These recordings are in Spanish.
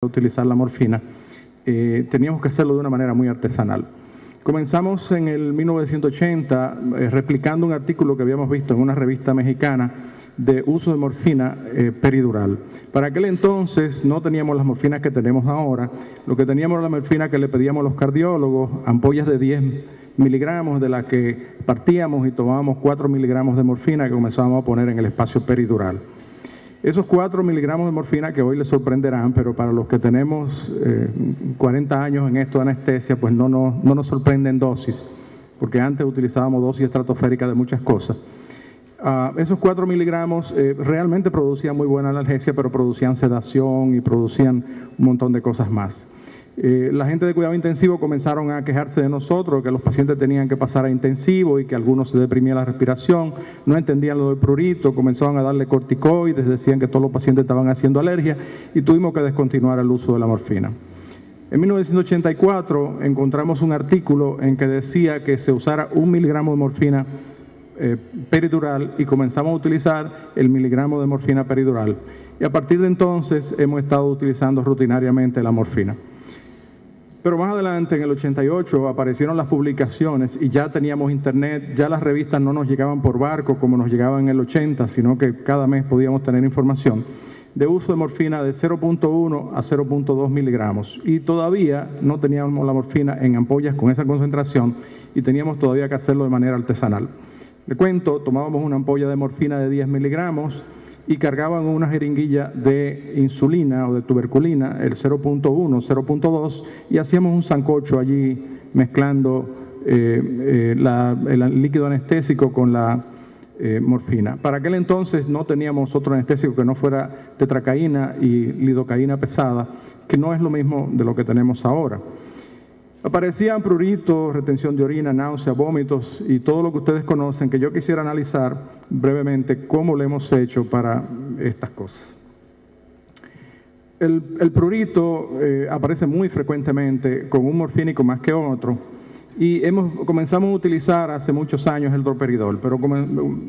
utilizar la morfina, teníamos que hacerlo de una manera muy artesanal. Comenzamos en el 1980 replicando un artículo que habíamos visto en una revista mexicana de uso de morfina peridural. Para aquel entonces no teníamos las morfinas que tenemos ahora, lo que teníamos era la morfina que le pedíamos a los cardiólogos, ampollas de 10 miligramos de las que partíamos y tomábamos 4 miligramos de morfina que comenzábamos a poner en el espacio peridural. Esos 4 miligramos de morfina que hoy les sorprenderán, pero para los que tenemos 40 años en esto de anestesia, pues no nos sorprenden dosis, porque antes utilizábamos dosis estratosféricas de muchas cosas. Esos 4 miligramos realmente producían muy buena analgesia, pero producían sedación y producían un montón de cosas más. La gente de cuidado intensivo comenzaron a quejarse de nosotros, que los pacientes tenían que pasar a intensivo y que algunos se deprimía la respiración, no entendían lo del prurito, comenzaban a darle corticoides, decían que todos los pacientes estaban haciendo alergia y tuvimos que descontinuar el uso de la morfina. En 1984 encontramos un artículo en que decía que se usara 1 miligramo de morfina peridural y comenzamos a utilizar el miligramo de morfina peridural. Y a partir de entonces hemos estado utilizando rutinariamente la morfina. Pero más adelante, en el 88, aparecieron las publicaciones y ya teníamos internet, ya las revistas no nos llegaban por barco como nos llegaban en el 80, sino que cada mes podíamos tener información de uso de morfina de 0.1 a 0.2 miligramos. Y todavía no teníamos la morfina en ampollas con esa concentración y teníamos todavía que hacerlo de manera artesanal. Le cuento, tomábamos una ampolla de morfina de 10 miligramos y cargaban una jeringuilla de insulina o de tuberculina, el 0.1, 0.2, y hacíamos un sancocho allí mezclando el líquido anestésico con la morfina. Para aquel entonces no teníamos otro anestésico que no fuera tetracaína y lidocaína pesada, que no es lo mismo de lo que tenemos ahora. Aparecían pruritos, retención de orina, náusea, vómitos y todo lo que ustedes conocen, que yo quisiera analizar brevemente cómo lo hemos hecho para estas cosas. El prurito aparece muy frecuentemente con un morfínico más que otro y comenzamos a utilizar hace muchos años el droperidol, pero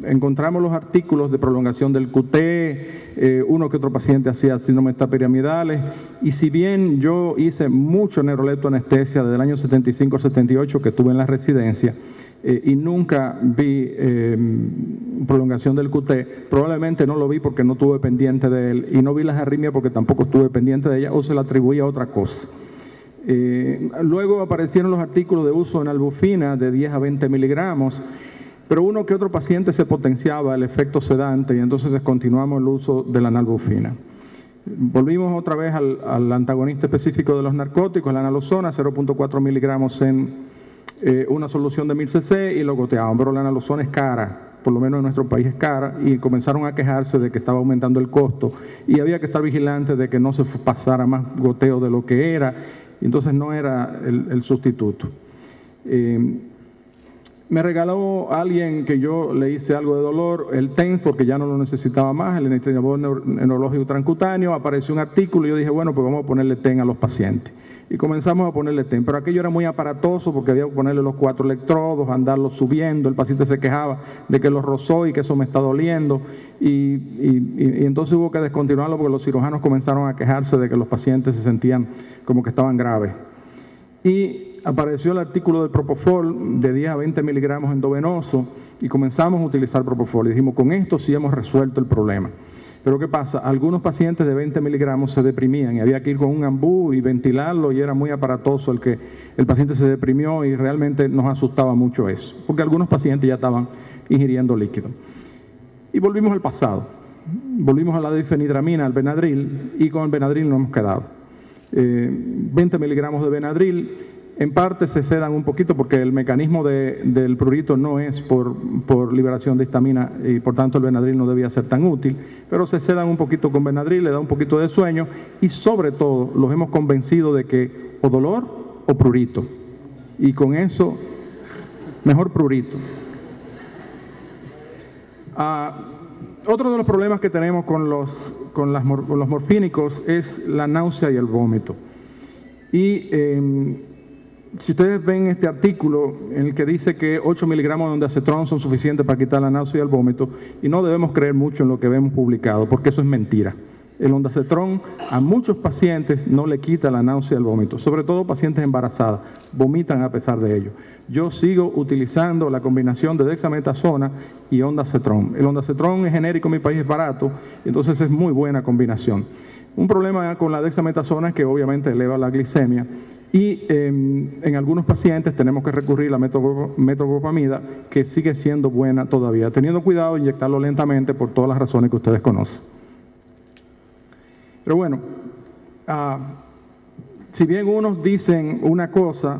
encontramos los artículos de prolongación del QT, uno que otro paciente hacía síndrome tapiramidales, y si bien yo hice mucho neuroleptoanestesia desde el año 75 al 78 que estuve en la residencia y nunca vi prolongación del QT, probablemente no lo vi porque no estuve pendiente de él y no vi las arritmias porque tampoco estuve pendiente de ella o se la atribuía a otra cosa. Luego aparecieron los artículos de uso en albufina de 10 a 20 miligramos, pero uno que otro paciente se potenciaba el efecto sedante y entonces descontinuamos el uso de la nalbufina. Volvimos otra vez al antagonista específico de los narcóticos, la naloxona, 0.4 miligramos en una solución de 1000 cc y lo goteaban, pero la naloxona es cara. Por lo menos en nuestro país es cara, y comenzaron a quejarse de que estaba aumentando el costo y había que estar vigilante de que no se pasara más goteo de lo que era, y entonces no era el sustituto. Me regaló alguien que yo le hice algo de dolor, el TENS, porque ya no lo necesitaba más, el enitribol neurológico transcutáneo. Apareció un artículo y yo dije, bueno, pues vamos a ponerle TEN a los pacientes. Y comenzamos a ponerle TEN, pero aquello era muy aparatoso porque había que ponerle los 4 electrodos, andarlos subiendo, el paciente se quejaba de que los rozó y que eso me está doliendo, y entonces hubo que descontinuarlo porque los cirujanos comenzaron a quejarse de que los pacientes se sentían como que estaban graves. Y apareció el artículo del propofol de 10 a 20 miligramos endovenoso y comenzamos a utilizar propofol y dijimos, con esto sí hemos resuelto el problema. Pero ¿qué pasa? Algunos pacientes de 20 miligramos se deprimían y había que ir con un ambú y ventilarlo y era muy aparatoso el que el paciente se deprimió y realmente nos asustaba mucho eso, porque algunos pacientes ya estaban ingiriendo líquido. Y volvimos al pasado, volvimos a la difenhidramina, al Benadryl, y con el Benadryl nos hemos quedado. 20 miligramos de Benadryl, en parte se sedan un poquito porque el mecanismo del prurito no es por liberación de histamina y por tanto el Benadryl no debía ser tan útil, pero se sedan un poquito con Benadryl, le da un poquito de sueño y sobre todo los hemos convencido de que o dolor o prurito, y con eso mejor prurito. Otro de los problemas que tenemos con los morfínicos es la náusea y el vómito. Y si ustedes ven este artículo en el que dice que 8 miligramos de ondansetron son suficientes para quitar la náusea y el vómito, y no debemos creer mucho en lo que vemos publicado, porque eso es mentira. El ondansetron a muchos pacientes no le quita la náusea y el vómito, sobre todo pacientes embarazadas, vomitan a pesar de ello. Yo sigo utilizando la combinación de dexametasona y ondansetron. El ondansetron es genérico en mi país, es barato, entonces es muy buena combinación. Un problema con la dexametasona es que obviamente eleva la glicemia y en algunos pacientes tenemos que recurrir a la metoclopramida, que sigue siendo buena todavía, teniendo cuidado de inyectarlo lentamente por todas las razones que ustedes conocen. Pero bueno, si bien unos dicen una cosa,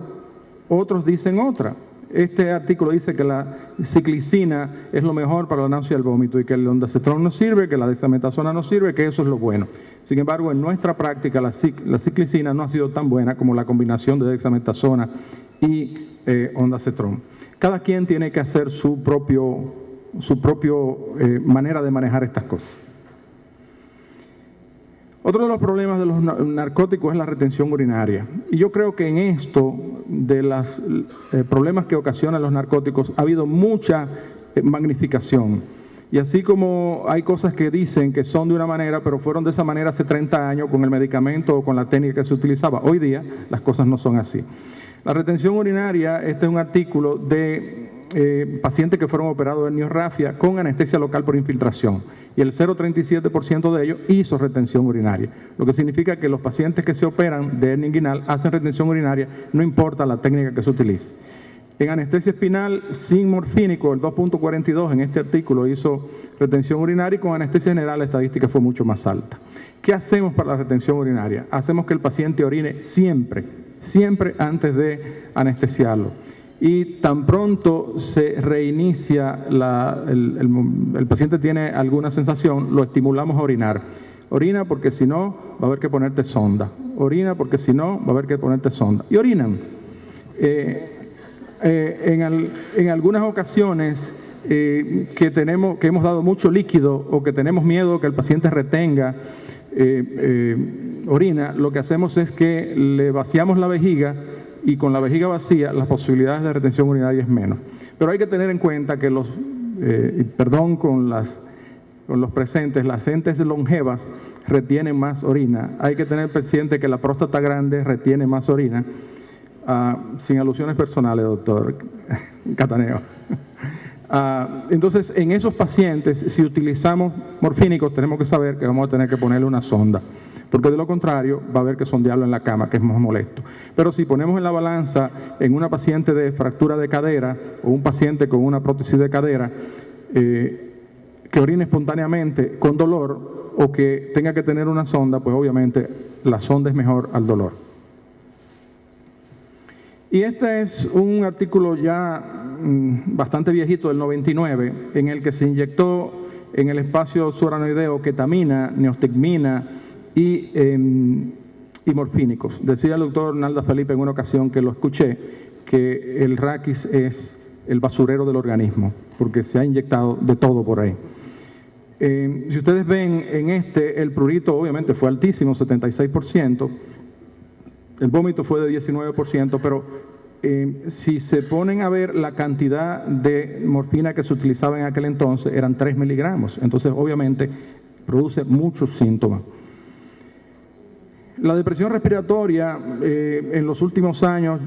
otros dicen otra. Este artículo dice que la ciclicina es lo mejor para la náusea y el vómito y que el ondansetron no sirve, que la dexametasona no sirve, que eso es lo bueno. Sin embargo, en nuestra práctica la ciclicina no ha sido tan buena como la combinación de dexametasona y ondansetron. Cada quien tiene que hacer su propio manera de manejar estas cosas. Otro de los problemas de los narcóticos es la retención urinaria. Y yo creo que en esto, de los problemas que ocasionan los narcóticos, ha habido mucha magnificación. Y así como hay cosas que dicen que son de una manera, pero fueron de esa manera hace 30 años con el medicamento o con la técnica que se utilizaba, hoy día las cosas no son así. La retención urinaria, este es un artículo de pacientes que fueron operados de herniorrafia con anestesia local por infiltración. Y el 0,37% de ellos hizo retención urinaria. Lo que significa que los pacientes que se operan de hernia inguinal hacen retención urinaria, no importa la técnica que se utilice. En anestesia espinal sin morfínico, el 2.42 en este artículo hizo retención urinaria y con anestesia general la estadística fue mucho más alta. ¿Qué hacemos para la retención urinaria? Hacemos que el paciente orine siempre antes de anestesiarlo. Y tan pronto se reinicia, el paciente tiene alguna sensación, lo estimulamos a orinar. Orina porque si no va a haber que ponerte sonda. Orina porque si no va a haber que ponerte sonda. Y orinan. En algunas ocasiones que hemos dado mucho líquido o que tenemos miedo que el paciente retenga orina, lo que hacemos es que le vaciamos la vejiga y con la vejiga vacía las posibilidades de retención urinaria es menos. Pero hay que tener en cuenta que con los presentes, las gentes longevas retienen más orina. Hay que tener presente que la próstata grande retiene más orina. Sin alusiones personales, doctor Cataneo. Entonces, en esos pacientes, si utilizamos morfínicos, tenemos que saber que vamos a tener que ponerle una sonda, porque de lo contrario va a haber que sondearlo en la cama, que es más molesto. Pero si ponemos en la balanza en una paciente de fractura de cadera o un paciente con una prótesis de cadera que orine espontáneamente con dolor o que tenga que tener una sonda, pues obviamente la sonda es mejor al dolor. Y este es un artículo ya bastante viejito, del 99, en el que se inyectó en el espacio subaranoideo ketamina, neostigmina y morfínicos. Decía el doctor Nalda Felipe en una ocasión que lo escuché, que el raquis es el basurero del organismo, porque se ha inyectado de todo por ahí. Si ustedes ven en el prurito obviamente fue altísimo, 76%, el vómito fue de 19%, pero si se ponen a ver la cantidad de morfina que se utilizaba en aquel entonces, eran 3 miligramos. Entonces, obviamente, produce muchos síntomas. La depresión respiratoria, en los últimos años,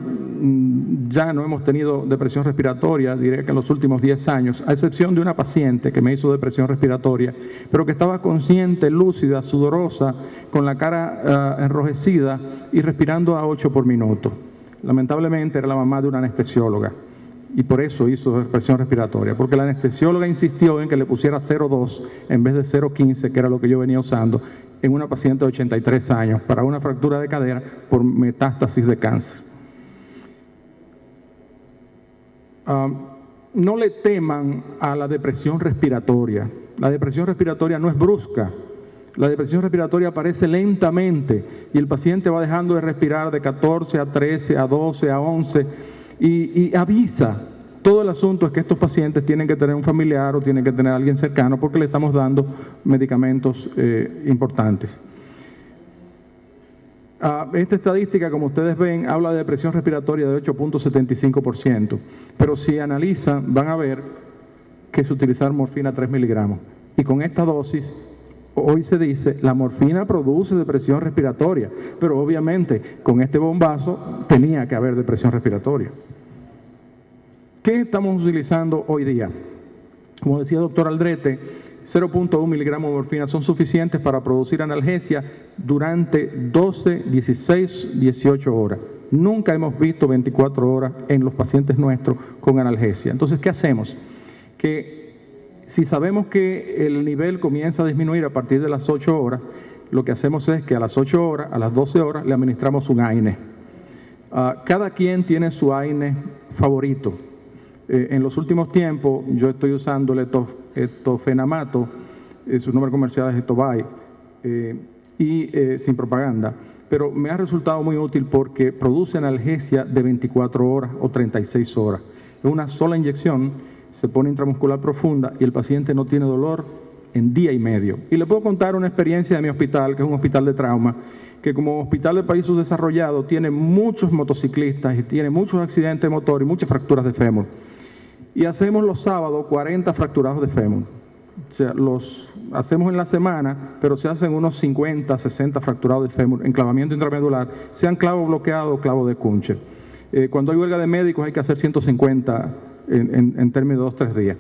ya no hemos tenido depresión respiratoria, diré que en los últimos 10 años, a excepción de una paciente que me hizo depresión respiratoria, pero que estaba consciente, lúcida, sudorosa, con la cara enrojecida y respirando a 8 por minuto. Lamentablemente era la mamá de una anestesióloga y por eso hizo depresión respiratoria, porque la anestesióloga insistió en que le pusiera 0,2 en vez de 0,15, que era lo que yo venía usando, en una paciente de 83 años para una fractura de cadera por metástasis de cáncer. No le teman a la depresión respiratoria. La depresión respiratoria no es brusca. La depresión respiratoria aparece lentamente y el paciente va dejando de respirar de 14 a 13, a 12, a 11 y avisa. Todo el asunto es que estos pacientes tienen que tener un familiar o tienen que tener a alguien cercano porque le estamos dando medicamentos importantes. Esta estadística, como ustedes ven, habla de depresión respiratoria de 8.75%, pero si analizan van a ver que es utilizar morfina 3 miligramos y con esta dosis hoy se dice, la morfina produce depresión respiratoria, pero obviamente con este bombazo tenía que haber depresión respiratoria. ¿Qué estamos utilizando hoy día? Como decía el doctor Aldrete, 0.1 miligramos de morfina son suficientes para producir analgesia durante 12, 16, 18 horas. Nunca hemos visto 24 horas en los pacientes nuestros con analgesia. Entonces, ¿qué hacemos? Que si sabemos que el nivel comienza a disminuir a partir de las 8 horas, lo que hacemos es que a las 8 horas, a las 12 horas, le administramos un AINE. Cada quien tiene su AINE favorito. En los últimos tiempos yo estoy usando el etofenamato, su nombre comercial es Etobay, sin propaganda, pero me ha resultado muy útil porque produce analgesia de 24 horas o 36 horas. Es una sola inyección, se pone intramuscular profunda y el paciente no tiene dolor en día y medio. Y le puedo contar una experiencia de mi hospital, que es un hospital de trauma, que como hospital de país subdesarrollado tiene muchos motociclistas y tiene muchos accidentes de motor y muchas fracturas de fémur. Y hacemos los sábados 40 fracturados de fémur. O sea, los hacemos en la semana, pero se hacen unos 50, 60 fracturados de fémur, enclavamiento intramedular, sean clavo bloqueado o clavo de Kunche. Cuando hay huelga de médicos hay que hacer 150 en términos de 2 o 3 días.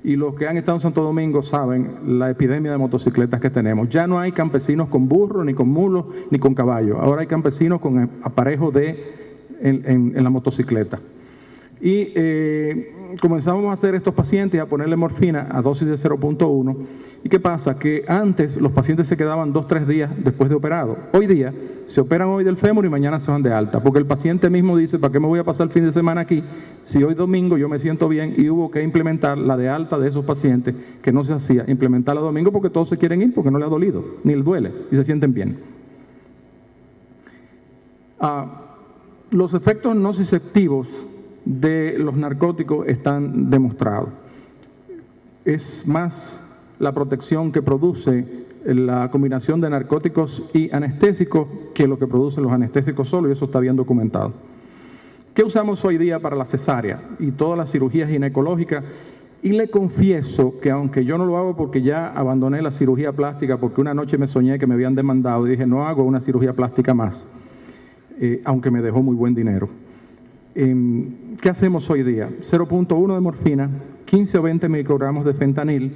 Y los que han estado en Santo Domingo saben la epidemia de motocicletas que tenemos. Ya no hay campesinos con burro, ni con mulos, ni con caballos. Ahora hay campesinos con aparejos en la motocicleta. Y comenzamos a hacer estos pacientes a ponerle morfina a dosis de 0.1. ¿Y qué pasa? Que antes los pacientes se quedaban 2 o 3 días después de operado. Hoy día se operan hoy del fémur y mañana se van de alta, porque el paciente mismo dice, ¿para qué me voy a pasar el fin de semana aquí si hoy domingo yo me siento bien? Y hubo que implementar la de alta de esos pacientes que no se hacía, implementarla domingo porque todos se quieren ir porque no le ha dolido, ni le duele y se sienten bien. Los efectos nociceptivos de los narcóticos están demostrados. Es más la protección que produce la combinación de narcóticos y anestésicos que lo que producen los anestésicos solos, y eso está bien documentado. ¿Qué usamos hoy día para la cesárea y todas las cirugías ginecológicas? Y le confieso que aunque yo no lo hago porque ya abandoné la cirugía plástica, porque una noche me soñé que me habían demandado y dije, no hago una cirugía plástica más, aunque me dejó muy buen dinero. ¿Qué hacemos hoy día? 0.1 de morfina, 15 o 20 microgramos de fentanil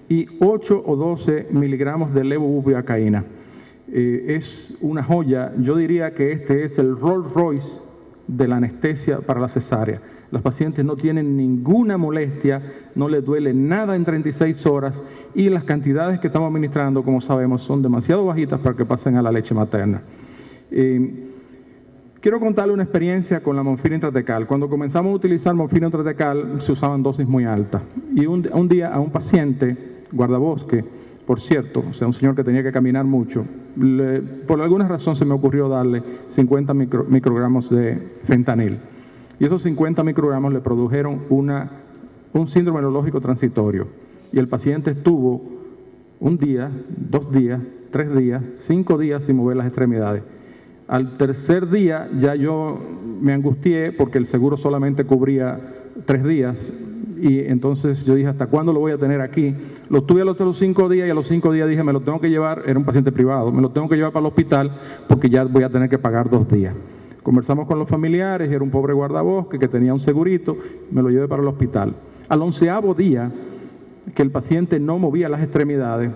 y 8 o 12 miligramos de levobupivacaína. Es una joya. Yo diría que este es el Rolls Royce de la anestesia para la cesárea. Los pacientes no tienen ninguna molestia, no les duele nada en 36 horas y las cantidades que estamos administrando, como sabemos, son demasiado bajitas para que pasen a la leche materna. Quiero contarle una experiencia con la morfina intratecal. Cuando comenzamos a utilizar morfina intratecal se usaban dosis muy altas. Y un día a un paciente, guardabosque, por cierto, o sea, un señor que tenía que caminar mucho, por alguna razón se me ocurrió darle 50 microgramos de fentanil. Y esos 50 microgramos le produjeron un síndrome neurológico transitorio. Y el paciente estuvo 1 día, 2 días, 3 días, 5 días sin mover las extremidades. Al tercer día ya yo me angustié porque el seguro solamente cubría 3 días y entonces yo dije, ¿hasta cuándo lo voy a tener aquí? Lo tuve a los 5 días y a los 5 días dije, me lo tengo que llevar, era un paciente privado, me lo tengo que llevar para el hospital porque ya voy a tener que pagar 2 días. Conversamos con los familiares, era un pobre guardabosque que tenía un segurito, me lo llevé para el hospital. Al 11º día que el paciente no movía las extremidades,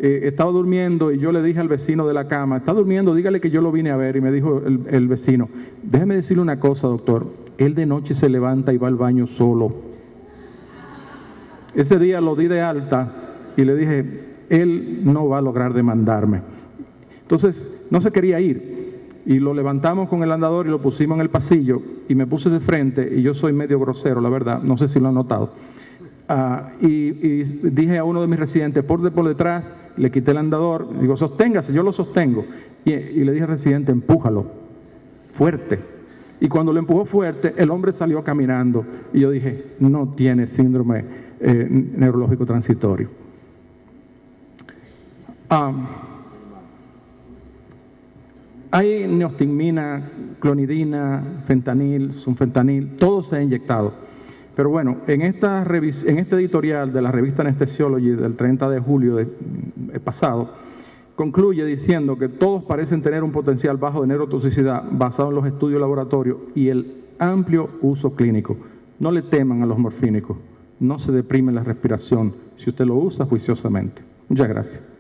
estaba durmiendo y yo le dije al vecino de la cama, está durmiendo, dígale que yo lo vine a ver. Y me dijo el vecino, déjeme decirle una cosa, doctor, él de noche se levanta y va al baño solo. Ese día lo di de alta y le dije, él no va a lograr demandarme. Entonces no se quería ir y lo levantamos con el andador y lo pusimos en el pasillo y me puse de frente y yo soy medio grosero, la verdad, no sé si lo han notado. Y dije a uno de mis residentes, por detrás, le quité el andador, digo, sosténgase, yo lo sostengo. Y le dije al residente, empújalo, fuerte. Y cuando lo empujó fuerte, el hombre salió caminando. Y yo dije, no tiene síndrome neurológico transitorio. Hay neostigmina, clonidina, fentanil, sunfentanil, todo se ha inyectado. Pero bueno, en este editorial de la revista Anesthesiology del 30 de julio pasado, concluye diciendo que todos parecen tener un potencial bajo de neurotoxicidad basado en los estudios de laboratorio y el amplio uso clínico. No le teman a los morfínicos, no se deprime la respiración si usted lo usa juiciosamente. Muchas gracias.